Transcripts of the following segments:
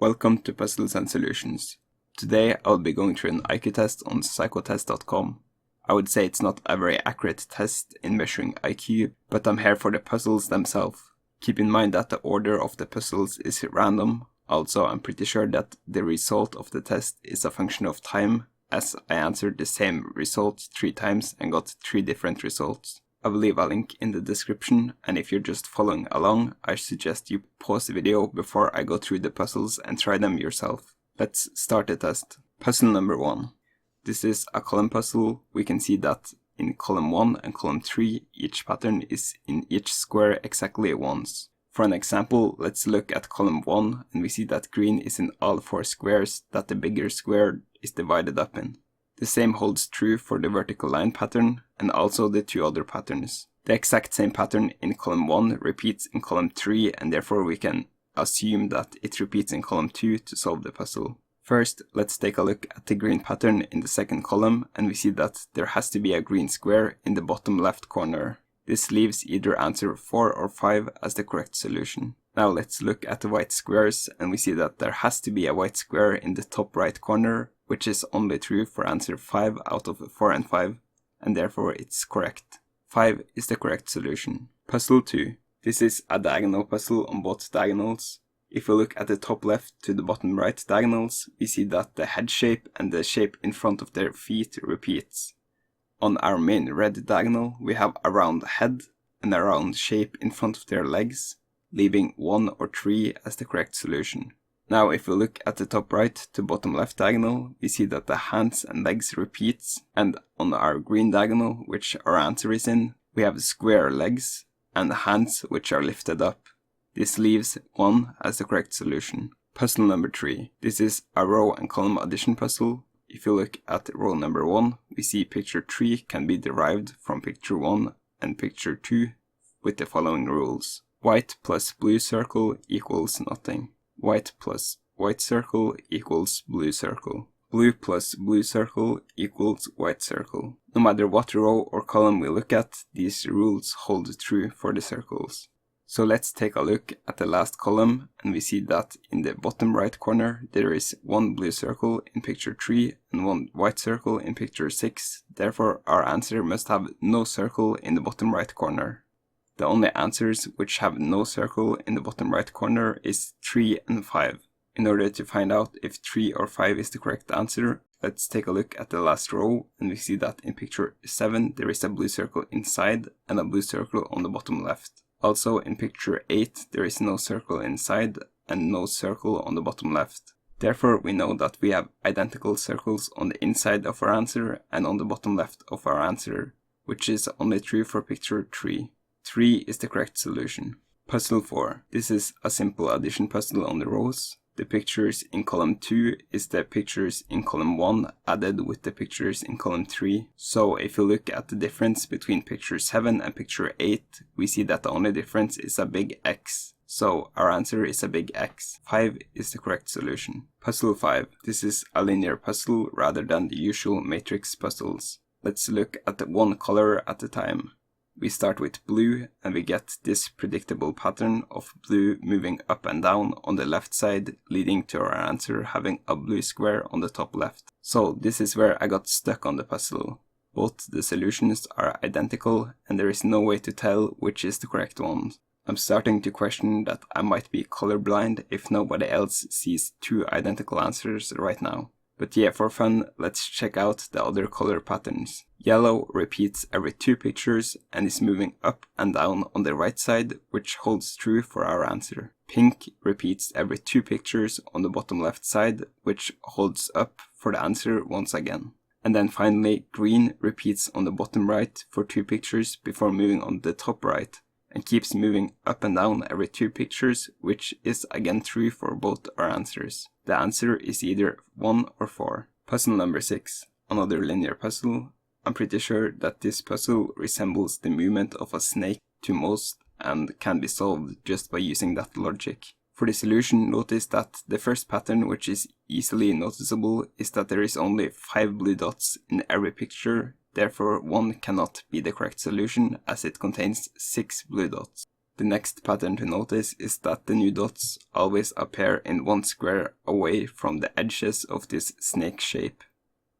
Welcome to Puzzles and Solutions. Today I'll be going through an IQ test on psychotest.com. I would say it's not a very accurate test in measuring IQ, but I'm here for the puzzles themselves. Keep in mind that the order of the puzzles is random. Also, I'm pretty sure that the result of the test is a function of time, as I answered the same result 3 times and got 3 different results. I will leave a link in the description, and if you're just following along, I suggest you pause the video before I go through the puzzles and try them yourself. Let's start the test. Puzzle number 1. This is a column puzzle. We can see that in column 1 and column 3, each pattern is in each square exactly once. For an example, let's look at column 1, and we see that green is in all 4 squares that the bigger square is divided up in. The same holds true for the vertical line pattern and also the 2 other patterns. The exact same pattern in column 1 repeats in column 3, and therefore we can assume that it repeats in column 2 to solve the puzzle. First, let's take a look at the green pattern in the second column, and we see that there has to be a green square in the bottom left corner. This leaves either answer 4 or 5 as the correct solution. Now let's look at the white squares, and we see that there has to be a white square in the top right corner, which is only true for answer 5 out of 4 and 5, and therefore it's correct. 5 is the correct solution. Puzzle 2. This is a diagonal puzzle on both diagonals. If we look at the top left to the bottom right diagonals, we see that the head shape and the shape in front of their feet repeats. On our main red diagonal, we have a round head and a round shape in front of their legs, leaving 1 or 3 as the correct solution. Now if we look at the top right to bottom left diagonal, we see that the hands and legs repeats, and on our green diagonal, which our answer is in, we have square legs and hands which are lifted up. This leaves 1 as the correct solution. Puzzle number 3. This is a row and column addition puzzle. If you look at row number 1, we see picture 3 can be derived from picture 1 and picture 2 with the following rules. White plus blue circle equals nothing. White plus white circle equals blue circle. Blue plus blue circle equals white circle. No matter what row or column we look at, these rules hold true for the circles. So let's take a look at the last column, and we see that in the bottom right corner there is 1 blue circle in picture 3 and 1 white circle in picture 6. Therefore our answer must have no circle in the bottom right corner. The only answers which have no circle in the bottom right corner is 3 and 5. In order to find out if 3 or 5 is the correct answer, let's take a look at the last row, and we see that in picture 7 there is a blue circle inside and a blue circle on the bottom left. Also in picture 8 there is no circle inside and no circle on the bottom left. Therefore we know that we have identical circles on the inside of our answer and on the bottom left of our answer, which is only true for picture 3. 3 is the correct solution. Puzzle 4. This is a simple addition puzzle on the rows. The pictures in column 2 is the pictures in column 1 added with the pictures in column 3. So if you look at the difference between picture 7 and picture 8, we see that the only difference is a big X. So our answer is a big X. 5 is the correct solution. Puzzle 5. This is a linear puzzle rather than the usual matrix puzzles. Let's look at one color at a time. We start with blue, and we get this predictable pattern of blue moving up and down on the left side, leading to our answer having a blue square on the top left. So this is where I got stuck on the puzzle. Both the solutions are identical, and there is no way to tell which is the correct one. I'm starting to question that I might be colorblind if nobody else sees 2 identical answers right now. But yeah, for fun, let's check out the other color patterns. Yellow repeats every 2 pictures and is moving up and down on the right side, which holds true for our answer. Pink repeats every 2 pictures on the bottom left side, which holds up for the answer once again. And then finally, green repeats on the bottom right for 2 pictures before moving on the top right, and keeps moving up and down every 2 pictures, which is again true for both our answers. The answer is either 1 or 4. Puzzle number 6. Another linear puzzle. I'm pretty sure that this puzzle resembles the movement of a snake to most and can be solved just by using that logic. For the solution, notice that the first pattern, which is easily noticeable, is that there is only 5 blue dots in every picture. Therefore 1 cannot be the correct solution as it contains 6 blue dots. The next pattern to notice is that the new dots always appear in one square away from the edges of this snake shape.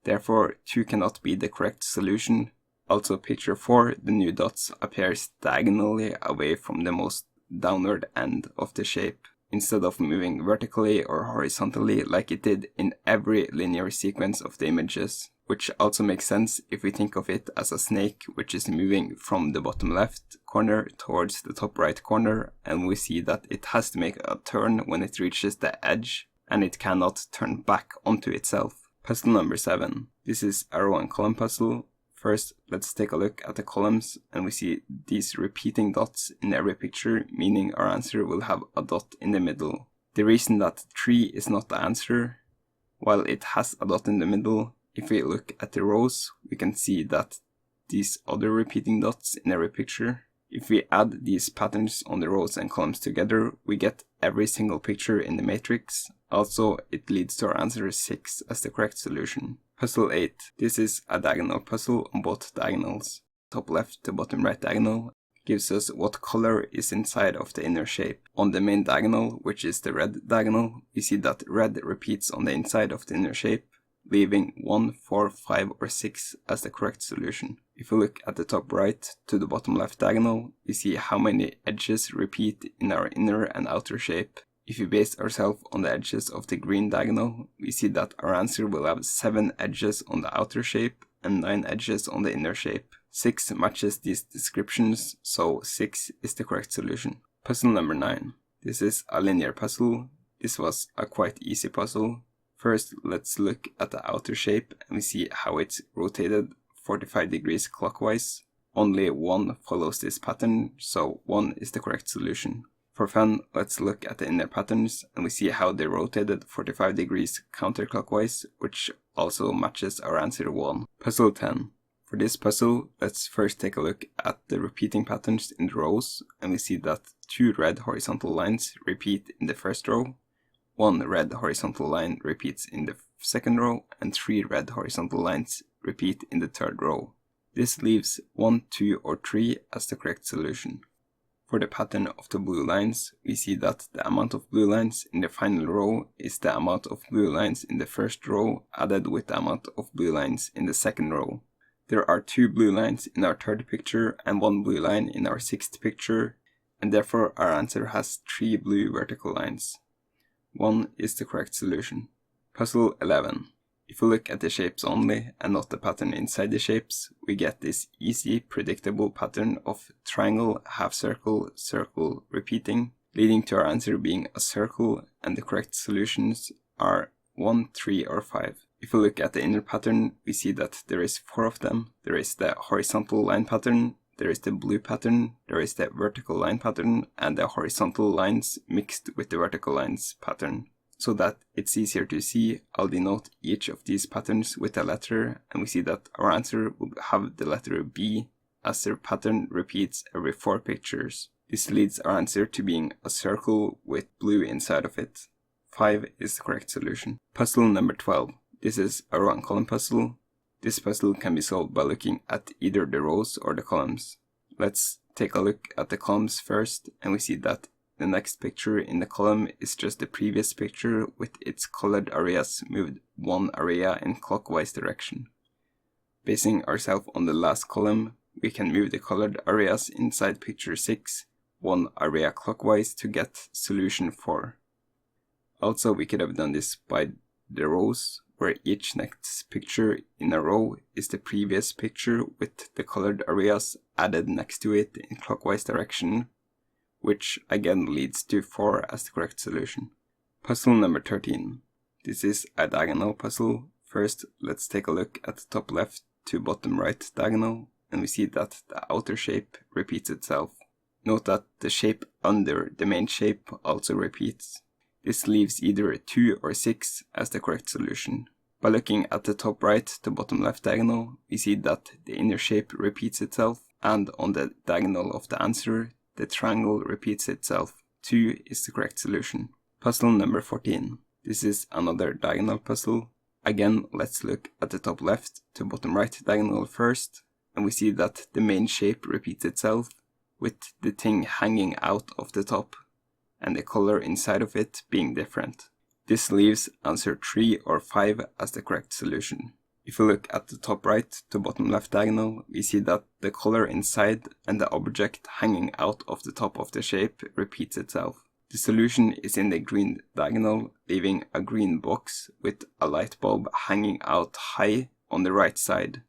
Therefore, 2 cannot be the correct solution. Also, picture 4, the new dots appears diagonally away from the most downward end of the shape, instead of moving vertically or horizontally like it did in every linear sequence of the images, which also makes sense if we think of it as a snake which is moving from the bottom left corner towards the top right corner, and we see that it has to make a turn when it reaches the edge, and it cannot turn back onto itself. Puzzle number 7. This is a row and column puzzle. First, let's take a look at the columns, and we see these repeating dots in every picture, meaning our answer will have a dot in the middle. The reason that 3 is not the answer, while it has a dot in the middle, if we look at the rows, we can see that these other repeating dots in every picture. If we add these patterns on the rows and columns together, we get every single picture in the matrix. Also, it leads to our answer 6 as the correct solution. Puzzle 8. This is a diagonal puzzle on both diagonals. Top left to bottom right diagonal gives us what color is inside of the inner shape. On the main diagonal, which is the red diagonal, we see that red repeats on the inside of the inner shape, leaving 1, 4, 5 or 6 as the correct solution. If we look at the top right to the bottom left diagonal, we see how many edges repeat in our inner and outer shape. If we base ourselves on the edges of the green diagonal, we see that our answer will have 7 edges on the outer shape and 9 edges on the inner shape. 6 matches these descriptions, so 6 is the correct solution. Puzzle number 9. This is a linear puzzle. This was a quite easy puzzle. First, let's look at the outer shape and we see how it's rotated 45 degrees clockwise. Only 1 follows this pattern, so 1 is the correct solution. For fun, let's look at the inner patterns and we see how they rotated 45 degrees counterclockwise, which also matches our answer 1. Puzzle 10. For this puzzle, let's first take a look at the repeating patterns in the rows, and we see that 2 red horizontal lines repeat in the first row, 1 red horizontal line repeats in the second row, and 3 red horizontal lines repeat in the third row. This leaves 1, 2 or 3 as the correct solution. For the pattern of the blue lines, we see that the amount of blue lines in the final row is the amount of blue lines in the first row added with the amount of blue lines in the second row. There are 2 blue lines in our third picture and 1 blue line in our sixth picture, and therefore our answer has 3 blue vertical lines. 1 is the correct solution. Puzzle 11. If we look at the shapes only and not the pattern inside the shapes, we get this easy, predictable pattern of triangle, half circle, circle repeating, leading to our answer being a circle, and the correct solutions are 1, 3 or 5. If we look at the inner pattern, we see that there is 4 of them. There is the horizontal line pattern, there is the blue pattern, there is the vertical line pattern, and the horizontal lines mixed with the vertical lines pattern. So that it's easier to see, I'll denote each of these patterns with a letter, and we see that our answer will have the letter B, as their pattern repeats every 4 pictures. This leads our answer to being a circle with blue inside of it. 5 is the correct solution. Puzzle number 12. This is a row and column puzzle. This puzzle can be solved by looking at either the rows or the columns. Let's take a look at the columns first, and we see that the next picture in the column is just the previous picture with its colored areas moved 1 area in clockwise direction. Basing ourselves on the last column, we can move the colored areas inside picture 6 1 area clockwise to get solution 4. Also, we could have done this by the rows, where each next picture in a row is the previous picture with the colored areas added next to it in clockwise direction, which again leads to 4 as the correct solution. Puzzle number 13. This is a diagonal puzzle. First, let's take a look at the top left to bottom right diagonal, and we see that the outer shape repeats itself. Note that the shape under the main shape also repeats. This leaves either 2 or 6 as the correct solution. By looking at the top right to bottom left diagonal, we see that the inner shape repeats itself, and on the diagonal of the answer, the triangle repeats itself. 2 is the correct solution. Puzzle number 14. This is another diagonal puzzle. Again, let's look at the top left to bottom right diagonal first, and we see that the main shape repeats itself. with the thing hanging out of the top, and the color inside of it being different. This leaves answer 3 or 5 as the correct solution. If we look at the top right to bottom left diagonal, we see that the color inside and the object hanging out of the top of the shape repeats itself. The solution is in the green diagonal, leaving a green box with a light bulb hanging out high on the right side.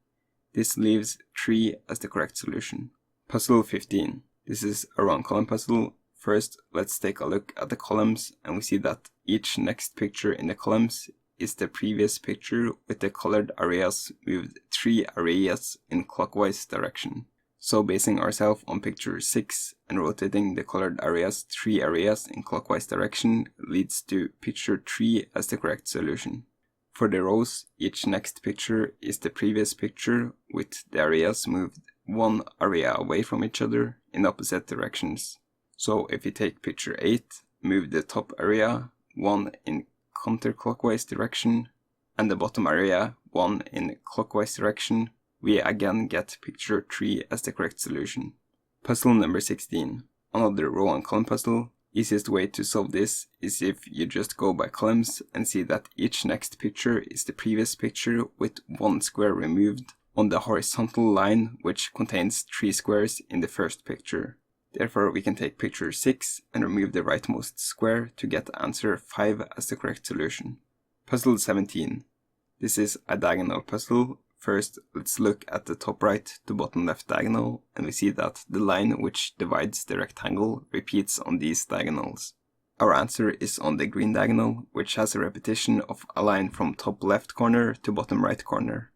This leaves 3 as the correct solution. Puzzle 15. This is a round column puzzle. First, let's take a look at the columns, and we see that each next picture in the columns is the previous picture with the colored areas moved 3 areas in clockwise direction. So basing ourselves on picture 6 and rotating the colored areas 3 areas in clockwise direction leads to picture 3 as the correct solution. For the rows, each next picture is the previous picture with the areas moved 1 area away from each other in opposite directions. So if we take picture 8, move the top area 1 in counterclockwise direction and the bottom area 1 in clockwise direction, we again get picture 3 as the correct solution. Puzzle number 16. Another row and column puzzle. Easiest way to solve this is if you just go by columns and see that each next picture is the previous picture with 1 square removed on the horizontal line which contains 3 squares in the first picture. Therefore, we can take picture 6 and remove the rightmost square to get answer 5 as the correct solution. Puzzle 17. This is a diagonal puzzle. First, let's look at the top right to bottom left diagonal, and we see that the line which divides the rectangle repeats on these diagonals. Our answer is on the green diagonal, which has a repetition of a line from top left corner to bottom right corner.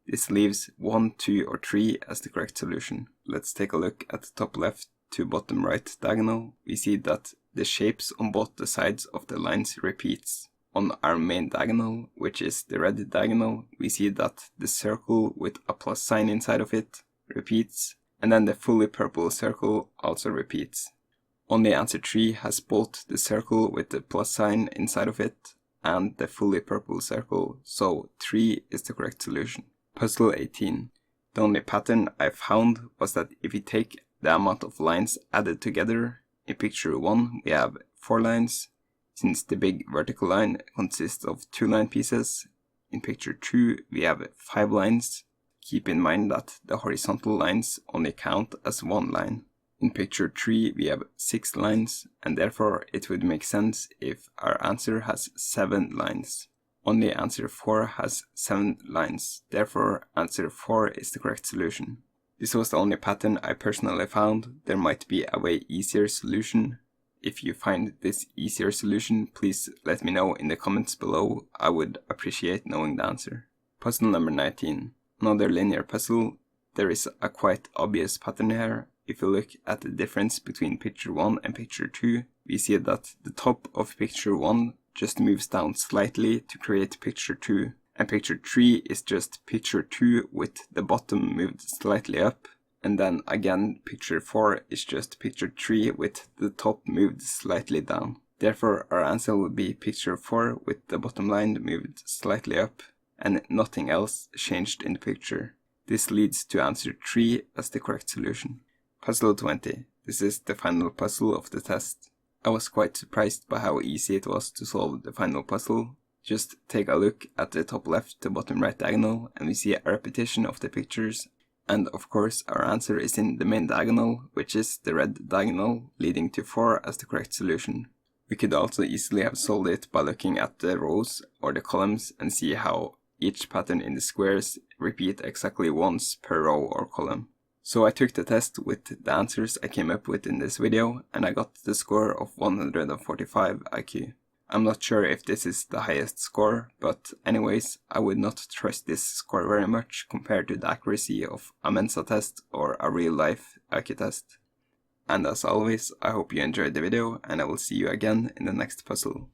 This leaves 1, 2, or 3 as the correct solution. Let's take a look at the top left to bottom right diagonal. We see that the shapes on both the sides of the lines repeats. On our main diagonal, which is the red diagonal, we see that the circle with a plus sign inside of it repeats, and then the fully purple circle also repeats. Only answer 3 has both the circle with the plus sign inside of it and the fully purple circle, so 3 is the correct solution. Puzzle 18. The only pattern I found was that if we take the amount of lines added together, in picture 1 we have 4 lines, since the big vertical line consists of 2 line pieces. In picture 2 we have 5 lines. Keep in mind that the horizontal lines only count as 1 line. In picture 3 we have 6 lines, and therefore it would make sense if our answer has 7 lines. Only answer 4 has 7 lines, therefore answer 4 is the correct solution. This was the only pattern I personally found. There might be a way easier solution. If you find this easier solution, please let me know in the comments below. I would appreciate knowing the answer. Puzzle number 19. Another linear puzzle. There is a quite obvious pattern here. If you look at the difference between picture 1 and picture 2, we see that the top of picture 1 just moves down slightly to create picture 2. And picture 3 is just picture 2 with the bottom moved slightly up. And then again, picture 4 is just picture 3 with the top moved slightly down. Therefore, our answer would be picture 4 with the bottom line moved slightly up and nothing else changed in the picture. This leads to answer 3 as the correct solution. Puzzle 20. This is the final puzzle of the test. I was quite surprised by how easy it was to solve the final puzzle. Just take a look at the top left to bottom right diagonal and we see a repetition of the pictures. And of course our answer is in the main diagonal, which is the red diagonal, leading to 4 as the correct solution. We could also easily have solved it by looking at the rows or the columns and see how each pattern in the squares repeat exactly once per row or column. So I took the test with the answers I came up with in this video and I got the score of 145 IQ. I'm not sure if this is the highest score, but anyways, I would not trust this score very much compared to the accuracy of a Mensa test or a real-life IQ test. And as always, I hope you enjoyed the video and I will see you again in the next puzzle.